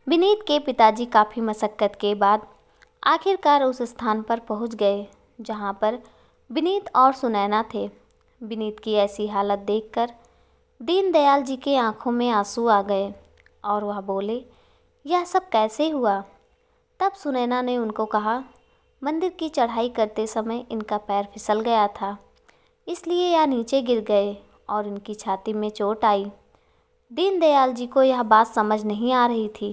विनीत के पिताजी काफ़ी मशक्क़त के बाद आखिरकार उस स्थान पर पहुंच गए जहां पर विनीत और सुनैना थे। विनीत की ऐसी हालत देखकर दीनदयाल जी के आंखों में आंसू आ गए और वह बोले, यह सब कैसे हुआ? तब सुनैना ने उनको कहा, मंदिर की चढ़ाई करते समय इनका पैर फिसल गया था, इसलिए यह नीचे गिर गए और इनकी छाती में चोट आई। दीनदयाल जी को यह बात समझ नहीं आ रही थी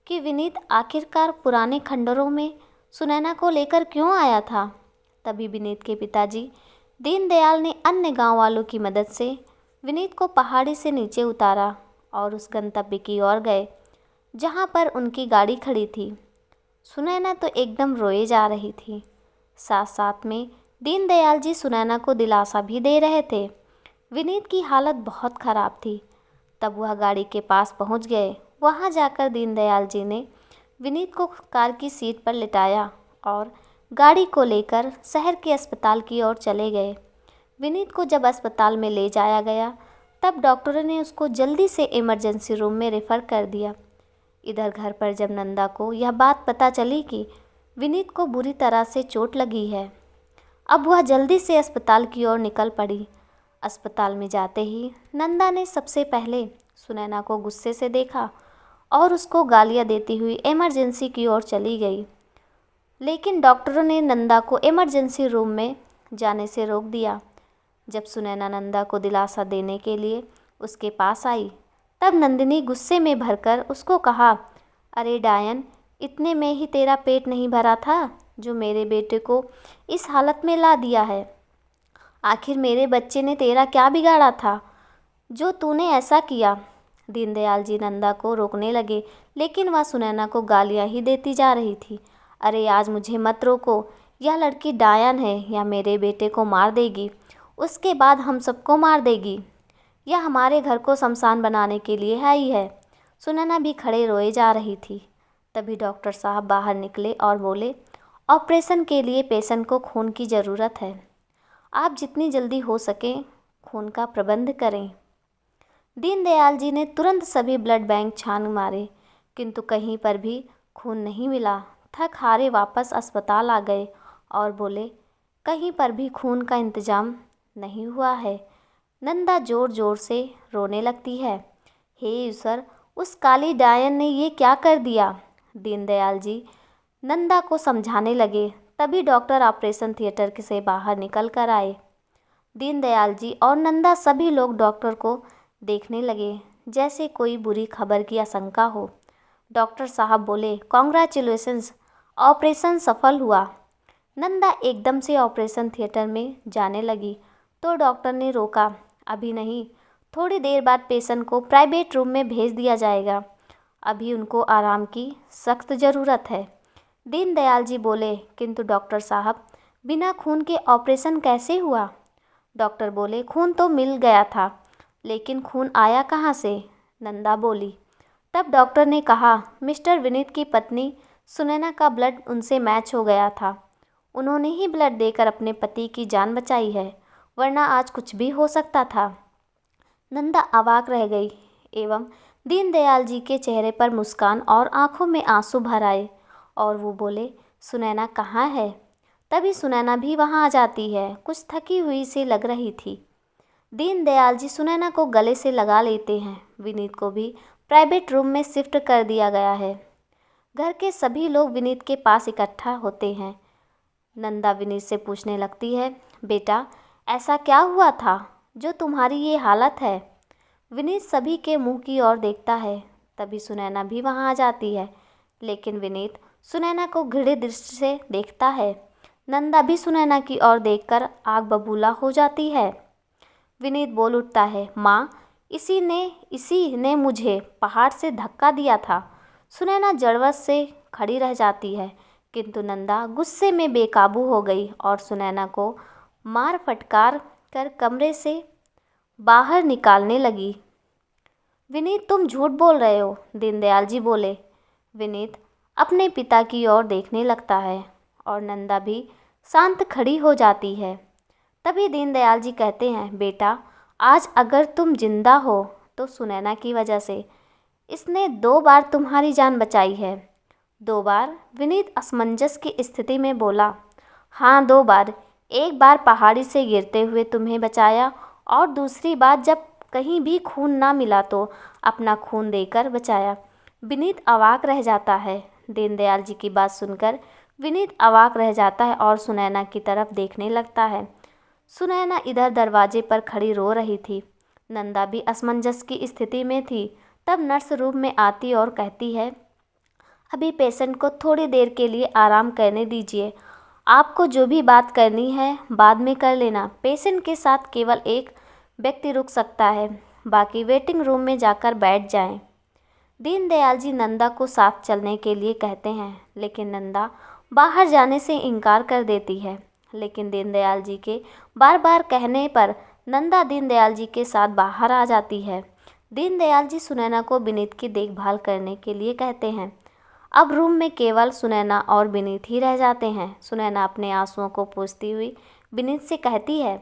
कि विनीत आखिरकार पुराने खंडरों में सुनैना को लेकर क्यों आया था। तभी विनीत के पिताजी दीनदयाल ने अन्य गांव वालों की मदद से विनीत को पहाड़ी से नीचे उतारा और उस गंतव्य की ओर गए जहां पर उनकी गाड़ी खड़ी थी। सुनैना तो एकदम रोए जा रही थी। साथ साथ में दीनदयाल जी सुनैना को दिलासा भी दे रहे थे। विनीत की हालत बहुत ख़राब थी। तब वह गाड़ी के पास पहुंच गए। वहां जाकर दीनदयाल जी ने विनीत को कार की सीट पर लिटाया और गाड़ी को लेकर शहर के अस्पताल की ओर चले गए। विनीत को जब अस्पताल में ले जाया गया तब डॉक्टरों ने उसको जल्दी से इमरजेंसी रूम में रेफ़र कर दिया। इधर घर पर जब नंदा को यह बात पता चली कि विनीत को बुरी तरह से चोट लगी है, अब वह जल्दी से अस्पताल की ओर निकल पड़ी। अस्पताल में जाते ही नंदा ने सबसे पहले सुनैना को गुस्से से देखा और उसको गालियां देती हुई इमरजेंसी की ओर चली गई। लेकिन डॉक्टरों ने नंदा को इमरजेंसी रूम में जाने से रोक दिया। जब सुनैना नंदा को दिलासा देने के लिए उसके पास आई तब नंदिनी गुस्से में भरकर उसको कहा, अरे डायन, इतने में ही तेरा पेट नहीं भरा था जो मेरे बेटे को इस हालत में ला दिया है। आखिर मेरे बच्चे ने तेरा क्या बिगाड़ा था जो तूने ऐसा किया? दीनदयाल जी नंदा को रोकने लगे लेकिन वह सुनैना को गालियां ही देती जा रही थी। अरे आज मुझे मत रोको, यह लड़की डायन है, यह मेरे बेटे को मार देगी, उसके बाद हम सबको मार देगी। यह हमारे घर को शमशान बनाने के लिए है ही है। सुनैना भी खड़े रोए जा रही थी। तभी डॉक्टर साहब बाहर निकले और बोले, ऑपरेशन के लिए पेशेंट को खून की ज़रूरत है, आप जितनी जल्दी हो सके खून का प्रबंध करें। दीनदयाल जी ने तुरंत सभी ब्लड बैंक छान मारे किंतु कहीं पर भी खून नहीं मिला। थक हारे वापस अस्पताल आ गए और बोले, कहीं पर भी खून का इंतज़ाम नहीं हुआ है। नंदा ज़ोर ज़ोर से रोने लगती है। हे ईश्वर, उस काली डायन ने ये क्या कर दिया? दीनदयाल जी नंदा को समझाने लगे। तभी डॉक्टर ऑपरेशन थिएटर से बाहर निकल कर आए। दीनदयाल जी और नंदा सभी लोग डॉक्टर को देखने लगे जैसे कोई बुरी खबर की आशंका हो। डॉक्टर साहब बोले, कॉन्ग्रेचुलेशंस, ऑपरेशन सफल हुआ। नंदा एकदम से ऑपरेशन थिएटर में जाने लगी तो डॉक्टर ने रोका, अभी नहीं, थोड़ी देर बाद पेशेंट को प्राइवेट रूम में भेज दिया जाएगा, अभी उनको आराम की सख्त ज़रूरत है। दीनदयाल जी बोले, किंतु डॉक्टर साहब, बिना खून के ऑपरेशन कैसे हुआ? डॉक्टर बोले, खून तो मिल गया था लेकिन खून आया कहाँ से? नंदा बोली। तब डॉक्टर ने कहा, मिस्टर विनीत की पत्नी सुनैना का ब्लड उनसे मैच हो गया था, उन्होंने ही ब्लड देकर अपने पति की जान बचाई है, वरना आज कुछ भी हो सकता था। नंदा अवाक रह गई एवं दीनदयाल जी के चेहरे पर मुस्कान और आंखों में आंसू भर आए और वो बोले, सुनैना कहाँ है? तभी सुनैना भी वहाँ आ जाती है। कुछ थकी हुई सी लग रही थी। दीनदयाल जी सुनैना को गले से लगा लेते हैं। विनीत को भी प्राइवेट रूम में शिफ्ट कर दिया गया है। घर के सभी लोग विनीत के पास इकट्ठा होते हैं। नंदा विनीत से पूछने लगती है, बेटा ऐसा क्या हुआ था जो तुम्हारी ये हालत है? विनीत सभी के मुंह की ओर देखता है। तभी सुनैना भी वहां आ जाती है लेकिन विनीत सुनैना को घृणित दृष्टि से देखता है। नंदा भी सुनैना की ओर देखकर आग बबूला हो जाती है। विनीत बोल उठता है, माँ, इसी ने मुझे पहाड़ से धक्का दिया था। सुनैना जड़वत से खड़ी रह जाती है किंतु नंदा गुस्से में बेकाबू हो गई और सुनैना को मार फटकार कर कमरे से बाहर निकालने लगी। विनीत, तुम झूठ बोल रहे हो, दीनदयाल जी बोले। विनीत अपने पिता की ओर देखने लगता है और नंदा भी शांत खड़ी हो जाती है। तभी दीनदयाल जी कहते हैं, बेटा आज अगर तुम जिंदा हो तो सुनैना की वजह से, इसने 2 बार तुम्हारी जान बचाई है। 2 बार? विनीत असमंजस की स्थिति में बोला। हाँ, 2 बार। एक बार पहाड़ी से गिरते हुए तुम्हें बचाया और दूसरी बार जब कहीं भी खून ना मिला तो अपना खून देकर बचाया। विनीत अवाक रह जाता है। दीनदयाल जी की बात सुनकर विनीत अवाक रह जाता है और सुनैना की तरफ देखने लगता है। सुनैना इधर दरवाजे पर खड़ी रो रही थी। नंदा भी असमंजस की स्थिति में थी। तब नर्स रूम में आती और कहती है, अभी पेशेंट को थोड़ी देर के लिए आराम करने दीजिए। आपको जो भी बात करनी है बाद में कर लेना। पेशेंट के साथ केवल एक व्यक्ति रुक सकता है, बाकी वेटिंग रूम में जाकर बैठ जाएं। दीनदयाल जी नंदा को साथ चलने के लिए कहते हैं, लेकिन नंदा बाहर जाने से इनकार कर देती है। लेकिन दीनदयाल जी के बार बार कहने पर नंदा दीनदयाल जी के साथ बाहर आ जाती है। दीनदयाल जी सुनैना को विनीत की देखभाल करने के लिए कहते हैं। अब रूम में केवल सुनैना और विनीत ही रह जाते हैं। सुनैना अपने आंसुओं को पोंछती हुई विनीत से कहती है,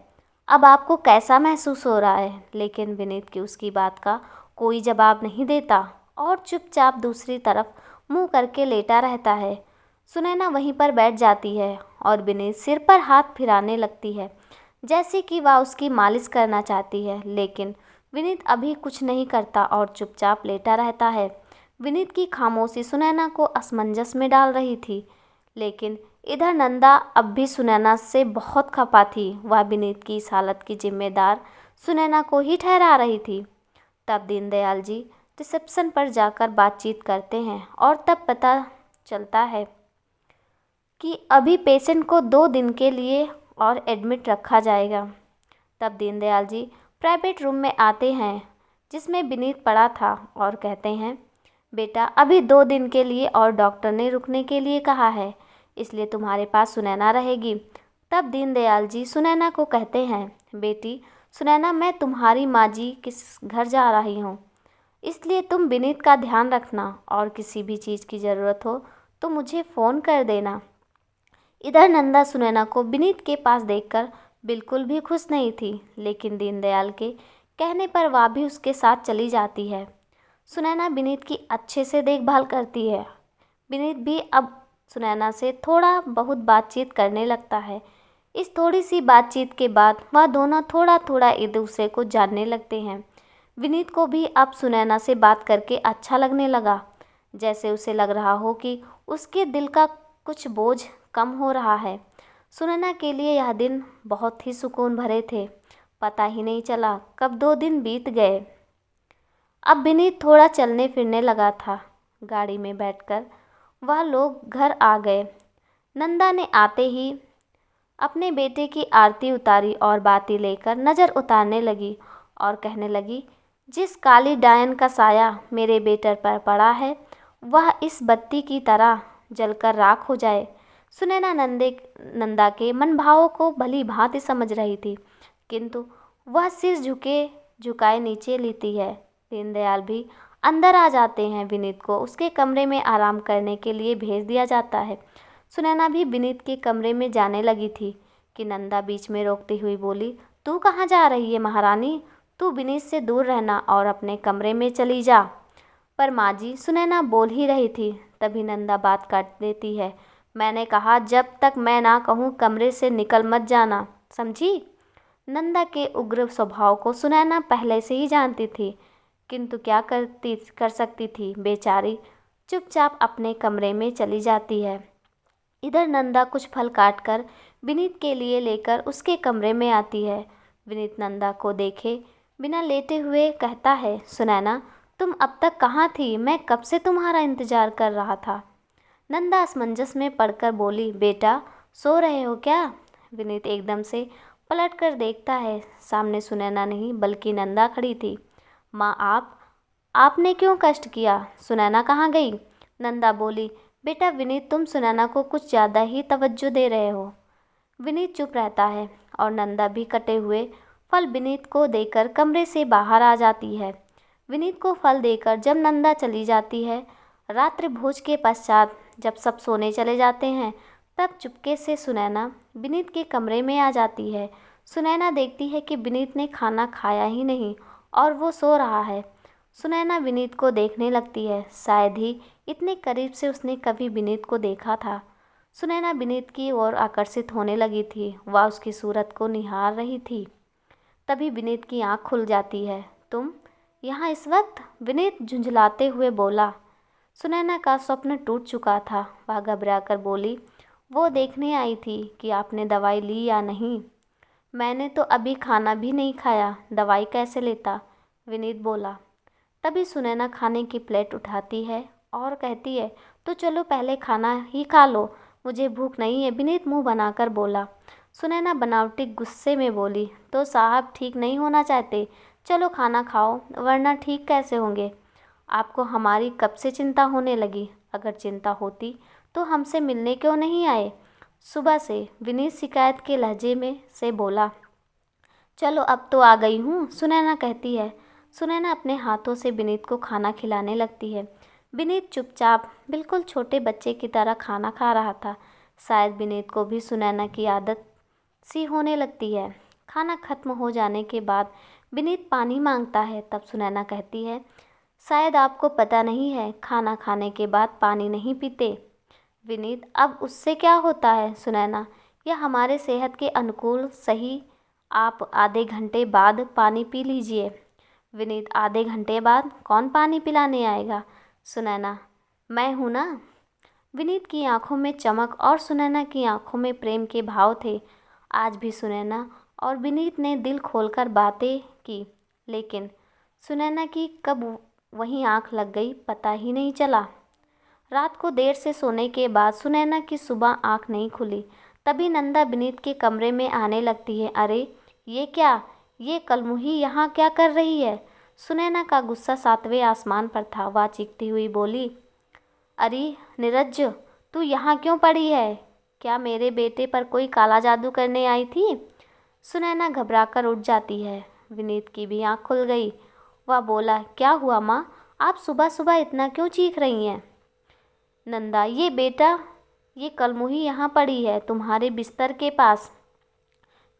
अब आपको कैसा महसूस हो रहा है? लेकिन विनीत की उसकी बात का कोई जवाब नहीं देता और चुपचाप दूसरी तरफ मुंह करके लेटा रहता है। सुनैना वहीं पर बैठ जाती है और विनीत सिर पर हाथ फिराने लगती है, जैसे कि वह उसकी मालिश करना चाहती है। लेकिन विनीत अभी कुछ नहीं करता और चुपचाप लेटा रहता है। विनीत की खामोशी सुनैना को असमंजस में डाल रही थी, लेकिन इधर नंदा अब भी सुनैना से बहुत खफा थी। वह विनीत की इस हालत की जिम्मेदार सुनैना को ही ठहरा रही थी। तब दीनदयाल जी रिसेप्शन पर जाकर बातचीत करते हैं और तब पता चलता है कि अभी पेशेंट को 2 दिन के लिए और एडमिट रखा जाएगा। तब दीनदयाल जी प्राइवेट रूम में आते हैं जिसमें विनीत पड़ा था और कहते हैं, बेटा अभी 2 दिन के लिए और डॉक्टर ने रुकने के लिए कहा है, इसलिए तुम्हारे पास सुनैना रहेगी। तब दीनदयाल जी सुनैना को कहते हैं, बेटी सुनैना, मैं तुम्हारी माँ जी किस घर जा रही हूँ, इसलिए तुम विनीत का ध्यान रखना और किसी भी चीज़ की ज़रूरत हो तो मुझे फ़ोन कर देना। इधर नंदा सुनैना को विनीत के पास देखकर बिल्कुल भी खुश नहीं थी, लेकिन दीनदयाल के कहने पर वह भी उसके साथ चली जाती है। सुनैना विनीत की अच्छे से देखभाल करती है। विनीत भी अब सुनैना से थोड़ा बहुत बातचीत करने लगता है। इस थोड़ी सी बातचीत के बाद वह दोनों थोड़ा थोड़ा एक दूसरे को जानने लगते हैं। विनीत को भी अब सुनैना से बात करके अच्छा लगने लगा, जैसे उसे लग रहा हो कि उसके दिल का कुछ बोझ कम हो रहा है। सुनैना के लिए यह दिन बहुत ही सुकून भरे थे। पता ही नहीं चला कब 2 दिन बीत गए। अब विनीत थोड़ा चलने फिरने लगा था। गाड़ी में बैठकर वह लोग घर आ गए। नंदा ने आते ही अपने बेटे की आरती उतारी और बाती लेकर नज़र उतारने लगी और कहने लगी, जिस काली डायन का साया मेरे बेटे पर पड़ा है वह इस बत्ती की तरह जलकर राख हो जाए। सुनैना नंदा के मनभावों को भली भांति समझ रही थी, किंतु वह सिर झुकाए नीचे लेती है। दीनदयाल भी अंदर आ जाते हैं। विनीत को उसके कमरे में आराम करने के लिए भेज दिया जाता है। सुनैना भी विनीत के कमरे में जाने लगी थी कि नंदा बीच में रोकती हुई बोली, तू कहाँ जा रही है महारानी? तू विनीत से दूर रहना और अपने कमरे में चली जा। पर माँ जी, सुनैना बोल ही रही थी, तभी नंदा बात काट देती है। मैंने कहा जब तक मैं ना कहूँ कमरे से निकल मत जाना, समझी? नंदा के उग्र स्वभाव को सुनैना पहले से ही जानती थी, किंतु क्या कर सकती थी। बेचारी चुपचाप अपने कमरे में चली जाती है। इधर नंदा कुछ फल काट कर विनीत के लिए लेकर उसके कमरे में आती है। विनीत नंदा को देखे बिना लेटे हुए कहता है, सुनैना तुम अब तक कहाँ थी? मैं कब से तुम्हारा इंतज़ार कर रहा था। नंदा असमंजस में पड़कर बोली, बेटा सो रहे हो क्या? विनीत एकदम से पलट कर देखता है। सामने सुनैना नहीं बल्कि नंदा खड़ी थी। माँ आपने क्यों कष्ट किया? सुनैना कहाँ गई? नंदा बोली, बेटा विनीत तुम सुनैना को कुछ ज़्यादा ही तवज्जो दे रहे हो। विनीत चुप रहता है और नंदा भी कटे हुए फल विनीत को देकर कमरे से बाहर आ जाती है। विनीत को फल देकर जब नंदा चली जाती है, रात्रि भोज के पश्चात जब सब सोने चले जाते हैं, तब चुपके से सुनैना विनीत के कमरे में आ जाती है। सुनैना देखती है कि विनीत ने खाना खाया ही नहीं और वो सो रहा है। सुनैना विनीत को देखने लगती है। शायद ही इतने करीब से उसने कभी विनीत को देखा था। सुनैना विनीत की ओर आकर्षित होने लगी थी। वह उसकी सूरत को निहार रही थी। तभी विनीत की आंख खुल जाती है। तुम यहाँ इस वक्त? विनीत झुंझलाते हुए बोला। सुनैना का स्वप्न टूट चुका था। वह घबरा कर बोली, वो देखने आई थी कि आपने दवाई ली या नहीं। मैंने तो अभी खाना भी नहीं खाया, दवाई कैसे लेता? विनीत बोला। तभी सुनैना खाने की प्लेट उठाती है और कहती है, तो चलो पहले खाना ही खा लो, मुझे भूख नहीं है। विनीत मुंह बनाकर बोला। सुनैना बनावटी गुस्से में बोली, तो साहब ठीक नहीं होना चाहते? चलो खाना खाओ, वरना ठीक कैसे होंगे? आपको हमारी कब से चिंता होने लगी? अगर चिंता होती तो हमसे मिलने क्यों नहीं आए सुबह से? विनीत शिकायत के लहजे में से बोला। चलो अब तो आ गई हूँ, सुनैना कहती है। सुनैना अपने हाथों से विनीत को खाना खिलाने लगती है। विनीत चुपचाप बिल्कुल छोटे बच्चे की तरह खाना खा रहा था। शायद विनीत को भी सुनैना की आदत सी होने लगती है। खाना खत्म हो जाने के बाद विनीत पानी मांगता है। तब सुनैना कहती है, शायद आपको पता नहीं है, खाना खाने के बाद पानी नहीं पीते। विनीत, अब उससे क्या होता है? सुनैना, यह हमारे सेहत के अनुकूल सही, आप आधे घंटे बाद पानी पी लीजिए। विनीत, आधे घंटे बाद कौन पानी पिलाने आएगा? सुनैना, मैं हूँ ना। विनीत की आंखों में चमक और सुनैना की आंखों में प्रेम के भाव थे। आज भी सुनैना और विनीत ने दिल खोलकर बातें की, लेकिन सुनैना की कब वहीं आंख लग गई पता ही नहीं चला। रात को देर से सोने के बाद सुनैना की सुबह आंख नहीं खुली। तभी नंदा विनीत के कमरे में आने लगती है। अरे ये क्या, ये कलमुही यहाँ क्या कर रही है? सुनैना का गुस्सा सातवें आसमान पर था। वह चीखती हुई बोली, अरे नीरज, तू यहाँ क्यों पड़ी है? क्या मेरे बेटे पर कोई काला जादू करने आई थी? सुनैना घबराकर उठ जाती है। विनीत की भी आंख खुल गई। वह बोला, क्या हुआ माँ, आप सुबह सुबह इतना क्यों चीख रही हैं? नंदा, ये बेटा, ये कलमुही यहाँ पड़ी है तुम्हारे बिस्तर के पास।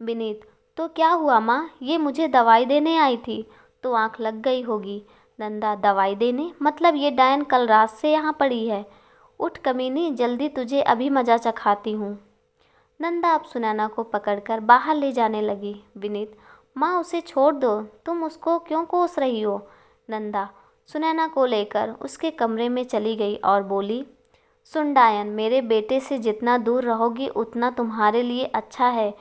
विनीत, तो क्या हुआ माँ, ये मुझे दवाई देने आई थी, तो आंख लग गई होगी। नंदा, दवाई देने मतलब ये डायन कल रात से यहाँ पड़ी है। उठ कमीनी, जल्दी तुझे अभी मजा चखाती हूँ। नंदा अब सुनैना को पकड़कर बाहर ले जाने लगी। विनीत, माँ उसे छोड़ दो, तुम उसको क्यों कोस रही हो? नंदा सुनैना को लेकर उसके कमरे में चली गई और बोली, सुन डायन, मेरे बेटे से जितना दूर रहोगी उतना तुम्हारे लिए अच्छा है,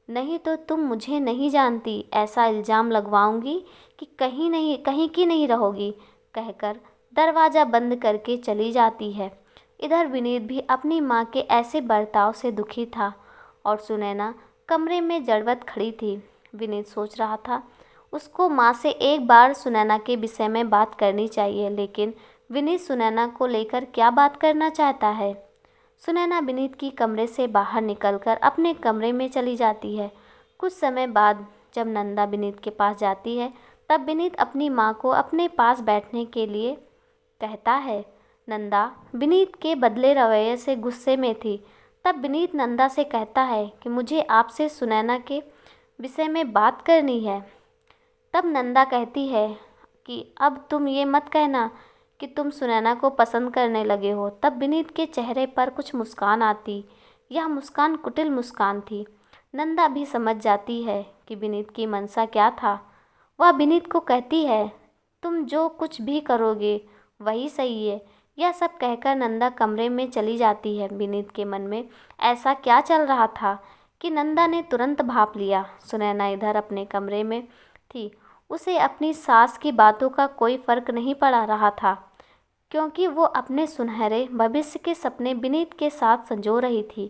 नहीं तो तुम मुझे नहीं जानती, ऐसा इल्ज़ाम लगवाऊंगी कि कहीं की नहीं रहोगी, कहकर दरवाज़ा बंद करके चली जाती है। इधर विनीत भी अपनी माँ के ऐसे बर्ताव से दुखी था और सुनैना कमरे में जड़वत खड़ी थी। विनीत सोच रहा था उसको माँ से एक बार सुनैना के विषय में बात करनी चाहिए, लेकिन विनीत सुनैना को लेकर क्या बात करना चाहता है? सुनैना विनीत की कमरे से बाहर निकलकर अपने कमरे में चली जाती है। कुछ समय बाद जब नंदा विनीत के पास जाती है, तब विनीत अपनी माँ को अपने पास बैठने के लिए कहता है। नंदा विनीत के बदले रवैये से गुस्से में थी। तब विनीत नंदा से कहता है कि मुझे आपसे सुनैना के विषय में बात करनी है। तब नंदा कहती है कि अब तुम ये मत कहना कि तुम सुनैना को पसंद करने लगे हो। तब विनीत के चेहरे पर कुछ मुस्कान आती। यह मुस्कान कुटिल मुस्कान थी। नंदा भी समझ जाती है कि विनीत की मंशा क्या था। वह विनीत को कहती है, तुम जो कुछ भी करोगे वही सही है। यह सब कहकर नंदा कमरे में चली जाती है। विनीत के मन में ऐसा क्या चल रहा था कि नंदा ने तुरंत भाप लिया। सुनैना इधर अपने कमरे में थी। उसे अपनी सास की बातों का कोई फर्क नहीं पड़ा रहा था, क्योंकि वो अपने सुनहरे भविष्य के सपने विनीत के साथ संजो रही थी।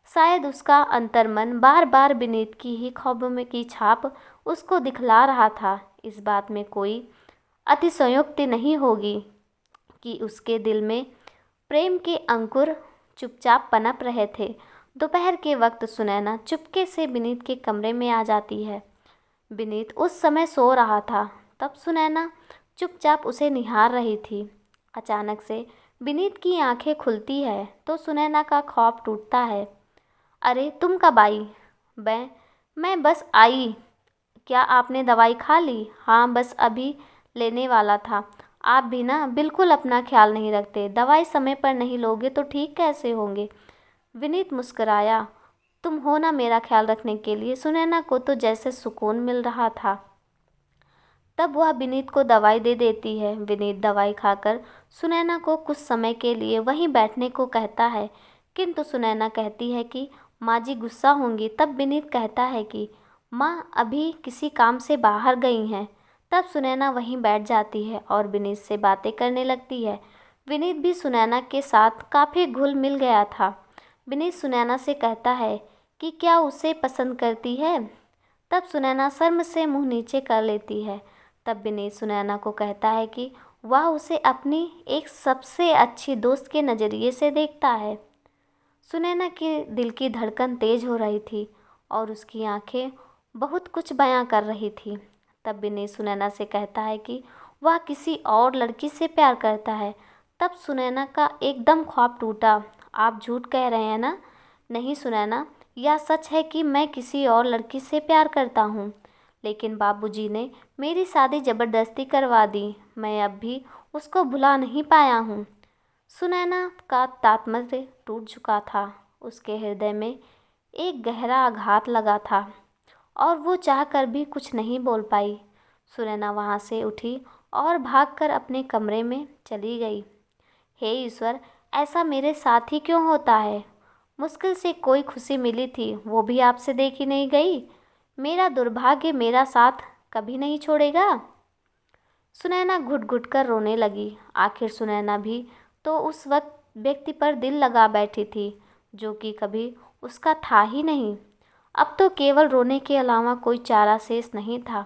शायद उसका अंतर्मन बार बार विनीत की ही ख्वाबों में की छाप उसको दिखला रहा था। इस बात में कोई अतिशयोक्ति नहीं होगी कि उसके दिल में प्रेम के अंकुर चुपचाप पनप रहे थे। दोपहर के वक्त सुनैना चुपके से विनीत के कमरे में आ जाती है। विनीत उस समय सो रहा था। तब सुनैना चुपचाप उसे निहार रही थी। अचानक से विनीत की आंखें खुलती है तो सुनैना का खौफ टूटता है। अरे तुम कब आई? मैं बस आई। क्या आपने दवाई खा ली? हाँ, बस अभी लेने वाला था। आप भी ना बिल्कुल अपना ख्याल नहीं रखते, दवाई समय पर नहीं लोगे तो ठीक कैसे होंगे। विनीत मुस्कुराया, तुम हो ना मेरा ख्याल रखने के लिए। सुनैना को तो जैसे सुकून मिल रहा था। तब वह विनीत को दवाई दे देती है। विनीत दवाई खाकर सुनैना को कुछ समय के लिए वहीं बैठने को कहता है, किंतु सुनैना कहती है कि माँ जी गुस्सा होंगी। तब विनीत कहता है कि माँ अभी किसी काम से बाहर गई हैं। तब सुनैना वहीं बैठ जाती है और विनीत से बातें करने लगती है। विनीत भी सुनैना के साथ काफ़ी घुल मिल गया था। विनीत सुनैना से कहता है कि क्या उसे पसंद करती है। तब सुनैना शर्म से मुंह नीचे कर लेती है। तब विनीत सुनैना को कहता है कि वह उसे अपनी एक सबसे अच्छी दोस्त के नज़रिए से देखता है। सुनैना के दिल की धड़कन तेज हो रही थी और उसकी आंखें बहुत कुछ बयां कर रही थी। तब विनीत सुनैना से कहता है कि वह किसी और लड़की से प्यार करता है। तब सुनैना का एकदम ख्वाब टूटा। आप झूठ कह रहे हैं ना। नहीं सुनैना, यह सच है कि मैं किसी और लड़की से प्यार करता हूँ, लेकिन बाबूजी ने मेरी शादी ज़बरदस्ती करवा दी। मैं अब भी उसको भुला नहीं पाया हूँ। सुनैना का तात्पर्य टूट चुका था। उसके हृदय में एक गहरा आघात लगा था और वो चाहकर भी कुछ नहीं बोल पाई। सुनैना वहाँ से उठी और भागकर अपने कमरे में चली गई। हे ईश्वर, ऐसा मेरे साथ ही क्यों होता है। मुश्किल से कोई खुशी मिली थी, वो भी आपसे देखी नहीं गई। मेरा दुर्भाग्य मेरा साथ कभी नहीं छोड़ेगा। सुनैना घुट घुट कर रोने लगी। आखिर सुनैना भी तो उस वक्त व्यक्ति पर दिल लगा बैठी थी जो कि कभी उसका था ही नहीं। अब तो केवल रोने के अलावा कोई चारा शेष नहीं था।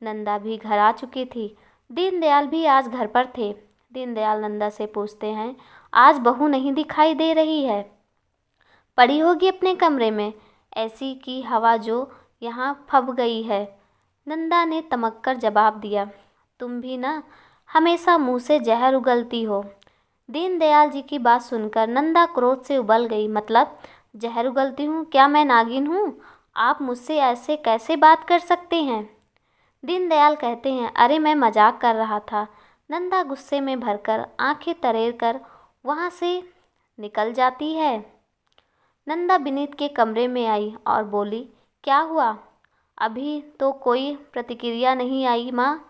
नंदा भी घर आ चुकी थी। दीनदयाल भी आज घर पर थे। दीनदयाल नंदा से पूछते हैं, आज बहू नहीं दिखाई दे रही है, पड़ी होगी अपने कमरे में, ऐसी की हवा जो यहाँ फब गई है। नंदा ने तमक्कर जवाब दिया, तुम भी ना हमेशा मुँह से जहर उगलती हो। दीनदयाल जी की बात सुनकर नंदा क्रोध से उबल गई। मतलब जहर उगलती हूँ? क्या मैं नागिन हूँ? आप मुझसे ऐसे कैसे बात कर सकते हैं। दीनदयाल कहते हैं, अरे मैं मजाक कर रहा था। नंदा गुस्से में भरकर आंखें तरेर कर वहाँ से निकल जाती है। नंदा विनीत के कमरे में आई और बोली, क्या हुआ? अभी तो कोई प्रतिक्रिया नहीं आई माँ।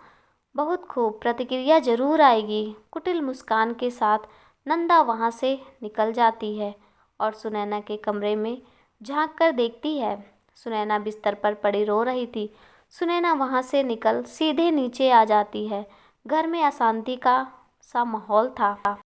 बहुत खूब, प्रतिक्रिया जरूर आएगी। कुटिल मुस्कान के साथ नंदा वहाँ से निकल जाती है और सुनैना के कमरे में झांक कर देखती है। सुनैना बिस्तर पर पड़ी रो रही थी। सुनैना वहाँ से निकल सीधे नीचे आ जाती है। घर में अशांति का सा माहौल था।